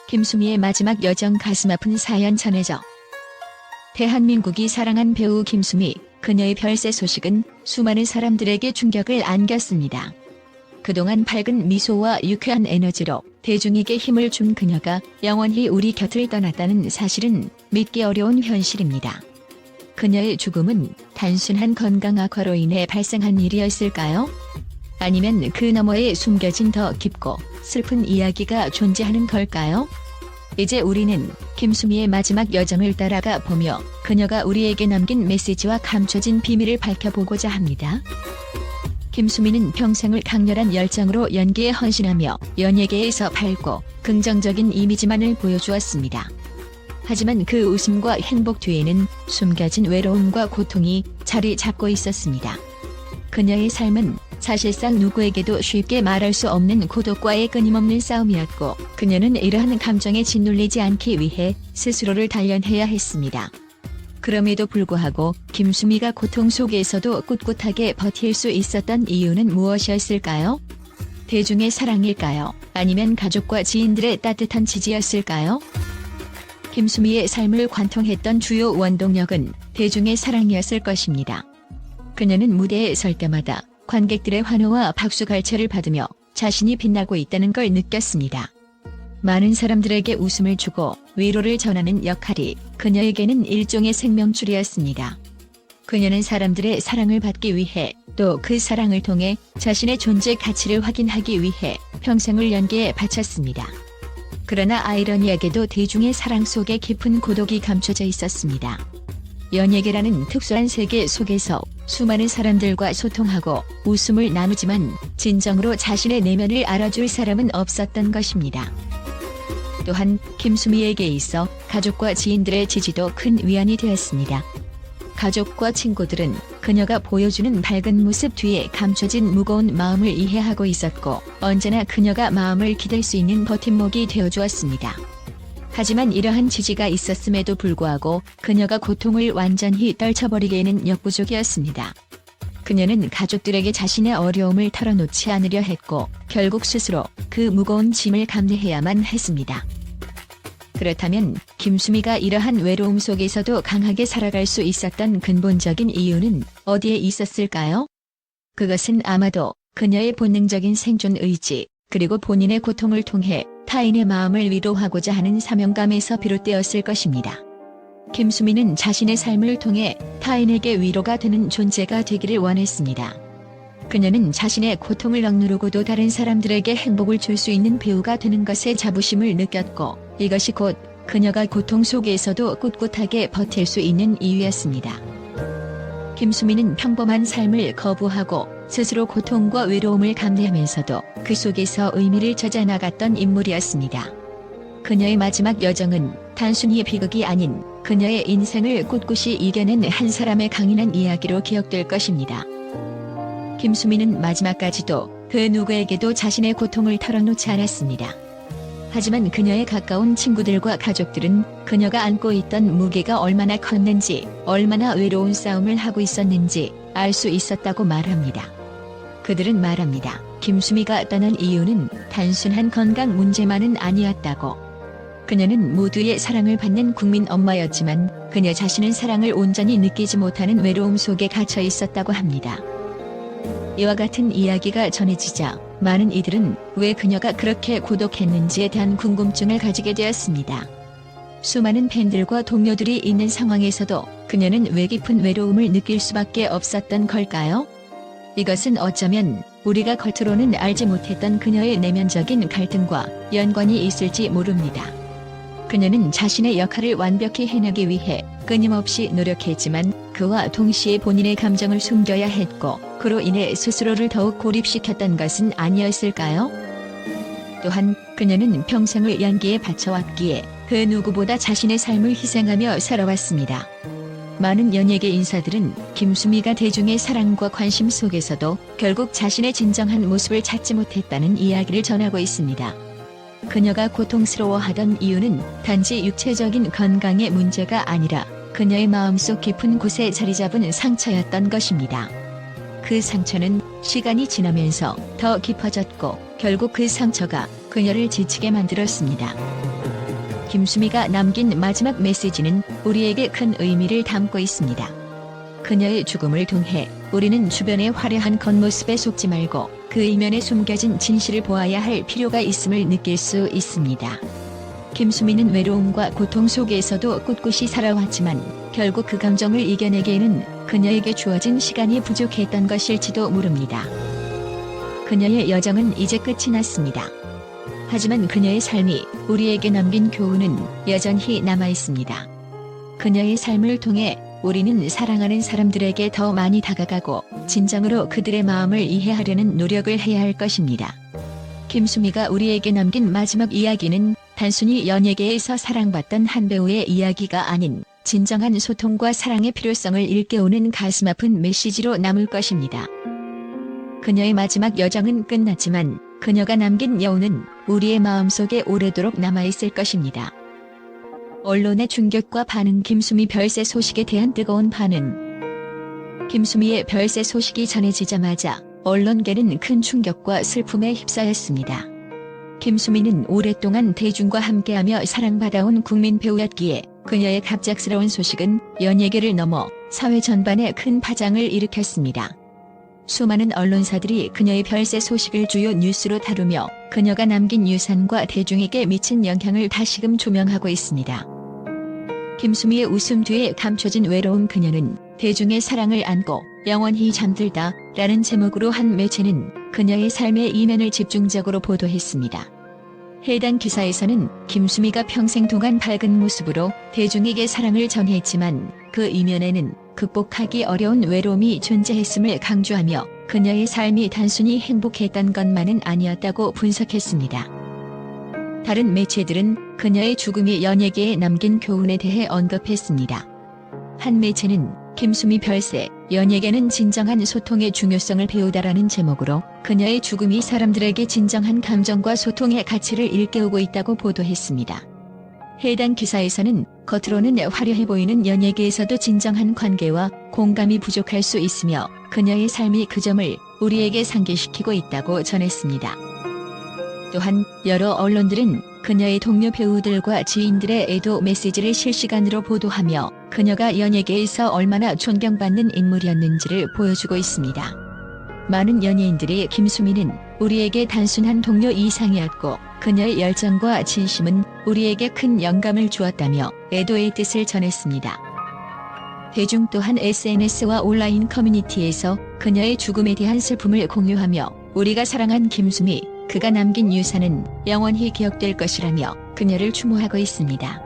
김수미의 마지막 여정 가슴 아픈 사연 전해져. 대한민국이 사랑한 배우 김수미, 그녀의 별세 소식은 수많은 사람들에게 충격을 안겼습니다. 그동안 밝은 미소와 유쾌한 에너지로 대중에게 힘을 준 그녀가 영원히 우리 곁을 떠났다는 사실은 믿기 어려운 현실입니다. 그녀의 죽음은 단순한 건강 악화로 인해 발생한 일이었을까요? 아니면 그 너머에 숨겨진 더 깊고 슬픈 이야기가 존재하는 걸까요? 이제 우리는 김수미의 마지막 여정을 따라가 보며 그녀가 우리에게 남긴 메시지와 감춰진 비밀을 밝혀보고자 합니다. 김수미는 평생을 강렬한 열정으로 연기에 헌신하며 연예계에서 밝고 긍정적인 이미지만을 보여주었습니다. 하지만 그 웃음과 행복 뒤에는 숨겨진 외로움과 고통이 자리 잡고 있었습니다. 그녀의 삶은 사실상 누구에게도 쉽게 말할 수 없는 고독과의 끊임없는 싸움이었고, 그녀는 이러한 감정에 짓눌리지 않기 위해 스스로를 단련해야 했습니다. 그럼에도 불구하고 김수미가 고통 속에서도 꿋꿋하게 버틸 수 있었던 이유는 무엇이었을까요? 대중의 사랑일까요? 아니면 가족과 지인들의 따뜻한 지지였을까요? 김수미의 삶을 관통했던 주요 원동력은 대중의 사랑이었을 것입니다. 그녀는 무대에 설 때마다 관객들의 환호와 박수갈채를 받으며 자신이 빛나고 있다는 걸 느꼈습니다. 많은 사람들에게 웃음을 주고 위로를 전하는 역할이 그녀에게는 일종의 생명줄이었습니다. 그녀는 사람들의 사랑을 받기 위해, 또 그 사랑을 통해 자신의 존재 가치를 확인하기 위해 평생을 연기에 바쳤습니다. 그러나 아이러니하게도 대중의 사랑 속에 깊은 고독이 감춰져 있었습니다. 연예계라는 특수한 세계 속에서 수많은 사람들과 소통하고 웃음을 나누지만 진정으로 자신의 내면을 알아줄 사람은 없었던 것입니다. 또한 김수미에게 있어 가족과 지인들의 지지도 큰 위안이 되었습니다. 가족과 친구들은 그녀가 보여주는 밝은 모습 뒤에 감춰진 무거운 마음을 이해하고 있었고, 언제나 그녀가 마음을 기댈 수 있는 버팀목이 되어주었습니다. 하지만 이러한 지지가 있었음에도 불구하고 그녀가 고통을 완전히 떨쳐버리기에는 역부족이었습니다. 그녀는 가족들에게 자신의 어려움을 털어놓지 않으려 했고, 결국 스스로 그 무거운 짐을 감내해야만 했습니다. 그렇다면 김수미가 이러한 외로움 속에서도 강하게 살아갈 수 있었던 근본적인 이유는 어디에 있었을까요? 그것은 아마도 그녀의 본능적인 생존 의지, 그리고 본인의 고통을 통해 타인의 마음을 위로하고자 하는 사명감에서 비롯되었을 것입니다. 김수미는 자신의 삶을 통해 타인에게 위로가 되는 존재가 되기를 원했습니다. 그녀는 자신의 고통을 억누르고도 다른 사람들에게 행복을 줄 수 있는 배우가 되는 것에 자부심을 느꼈고, 이것이 곧 그녀가 고통 속에서도 꿋꿋하게 버틸 수 있는 이유였습니다. 김수미는 평범한 삶을 거부하고 스스로 고통과 외로움을 감내하면서도 그 속에서 의미를 찾아 나갔던 인물이었습니다. 그녀의 마지막 여정은 단순히 비극이 아닌 그녀의 인생을 꿋꿋이 이겨낸 한 사람의 강인한 이야기로 기억될 것입니다. 김수미는 마지막까지도 그 누구에게도 자신의 고통을 털어놓지 않았습니다. 하지만 그녀의 가까운 친구들과 가족들은 그녀가 안고 있던 무게가 얼마나 컸는지, 얼마나 외로운 싸움을 하고 있었는지 알 수 있었다고 말합니다. 그들은 말합니다. 김수미가 떠난 이유는 단순한 건강 문제만은 아니었다고. 그녀는 모두의 사랑을 받는 국민 엄마였지만 그녀 자신은 사랑을 온전히 느끼지 못하는 외로움 속에 갇혀 있었다고 합니다. 이와 같은 이야기가 전해지자 많은 이들은 왜 그녀가 그렇게 고독했는지에 대한 궁금증을 가지게 되었습니다. 수많은 팬들과 동료들이 있는 상황에서도 그녀는 왜 깊은 외로움을 느낄 수밖에 없었던 걸까요? 이것은 어쩌면 우리가 겉으로는 알지 못했던 그녀의 내면적인 갈등과 연관이 있을지 모릅니다. 그녀는 자신의 역할을 완벽히 해내기 위해 끊임없이 노력했지만 그와 동시에 본인의 감정을 숨겨야 했고, 그로 인해 스스로를 더욱 고립시켰던 것은 아니었을까요? 또한 그녀는 평생을 연기에 바쳐왔기에 그 누구보다 자신의 삶을 희생하며 살아왔습니다. 많은 연예계 인사들은 김수미가 대중의 사랑과 관심 속에서도 결국 자신의 진정한 모습을 찾지 못했다는 이야기를 전하고 있습니다. 그녀가 고통스러워하던 이유는 단지 육체적인 건강의 문제가 아니라 그녀의 마음속 깊은 곳에 자리잡은 상처였던 것입니다. 그 상처는 시간이 지나면서 더 깊어졌고 결국 그 상처가 그녀를 지치게 만들었습니다. 김수미가 남긴 마지막 메시지는 우리에게 큰 의미를 담고 있습니다. 그녀의 죽음을 통해 우리는 주변의 화려한 겉모습에 속지 말고 그 이면에 숨겨진 진실을 보아야 할 필요가 있음을 느낄 수 있습니다. 김수미는 외로움과 고통 속에서도 꿋꿋이 살아왔지만 결국 그 감정을 이겨내기에는 그녀에게 주어진 시간이 부족했던 것일지도 모릅니다. 그녀의 여정은 이제 끝이 났습니다. 하지만 그녀의 삶이 우리에게 남긴 교훈은 여전히 남아 있습니다. 그녀의 삶을 통해 우리는 사랑하는 사람들에게 더 많이 다가가고 진정으로 그들의 마음을 이해하려는 노력을 해야 할 것입니다. 김수미가 우리에게 남긴 마지막 이야기는 단순히 연예계에서 사랑받던 한 배우의 이야기가 아닌 진정한 소통과 사랑의 필요성을 일깨우는 가슴 아픈 메시지로 남을 것입니다. 그녀의 마지막 여정은 끝났지만 그녀가 남긴 여운은 우리의 마음속에 오래도록 남아있을 것입니다. 언론의 충격과 반응. 김수미 별세 소식에 대한 뜨거운 반응. 김수미의 별세 소식이 전해지자마자 언론계는 큰 충격과 슬픔에 휩싸였습니다. 김수미는 오랫동안 대중과 함께하며 사랑받아온 국민 배우였기에 그녀의 갑작스러운 소식은 연예계를 넘어 사회 전반에 큰 파장을 일으켰습니다. 수많은 언론사들이 그녀의 별세 소식을 주요 뉴스로 다루며 그녀가 남긴 유산과 대중에게 미친 영향을 다시금 조명하고 있습니다. 김수미의 웃음 뒤에 감춰진 외로움. 그녀는 대중의 사랑을 안고 영원히 잠들다 라는 제목으로 한 매체는 그녀의 삶의 이면을 집중적으로 보도했습니다. 해당 기사에서는 김수미가 평생 동안 밝은 모습으로 대중에게 사랑을 전했지만 그 이면에는 극복하기 어려운 외로움이 존재했음을 강조하며 그녀의 삶이 단순히 행복했던 것만은 아니었다고 분석했습니다. 다른 매체들은 그녀의 죽음이 연예계에 남긴 교훈에 대해 언급했습니다. 한 매체는 김수미 별세, 연예계는 진정한 소통의 중요성을 배우다라는 제목으로 그녀의 죽음이 사람들에게 진정한 감정과 소통의 가치를 일깨우고 있다고 보도했습니다. 해당 기사에서는 겉으로는 화려해 보이는 연예계에서도 진정한 관계와 공감이 부족할 수 있으며 그녀의 삶이 그 점을 우리에게 상기시키고 있다고 전했습니다. 또한 여러 언론들은 그녀의 동료 배우들과 지인들의 애도 메시지를 실시간으로 보도하며 그녀가 연예계에서 얼마나 존경받는 인물이었는지를 보여주고 있습니다. 많은 연예인들이 김수미는 우리에게 단순한 동료 이상이었고 그녀의 열정과 진심은 우리에게 큰 영감을 주었다며 애도의 뜻을 전했습니다. 대중 또한 SNS와 온라인 커뮤니티에서 그녀의 죽음에 대한 슬픔을 공유하며 우리가 사랑한 김수미, 그가 남긴 유산은 영원히 기억될 것이라며 그녀를 추모하고 있습니다.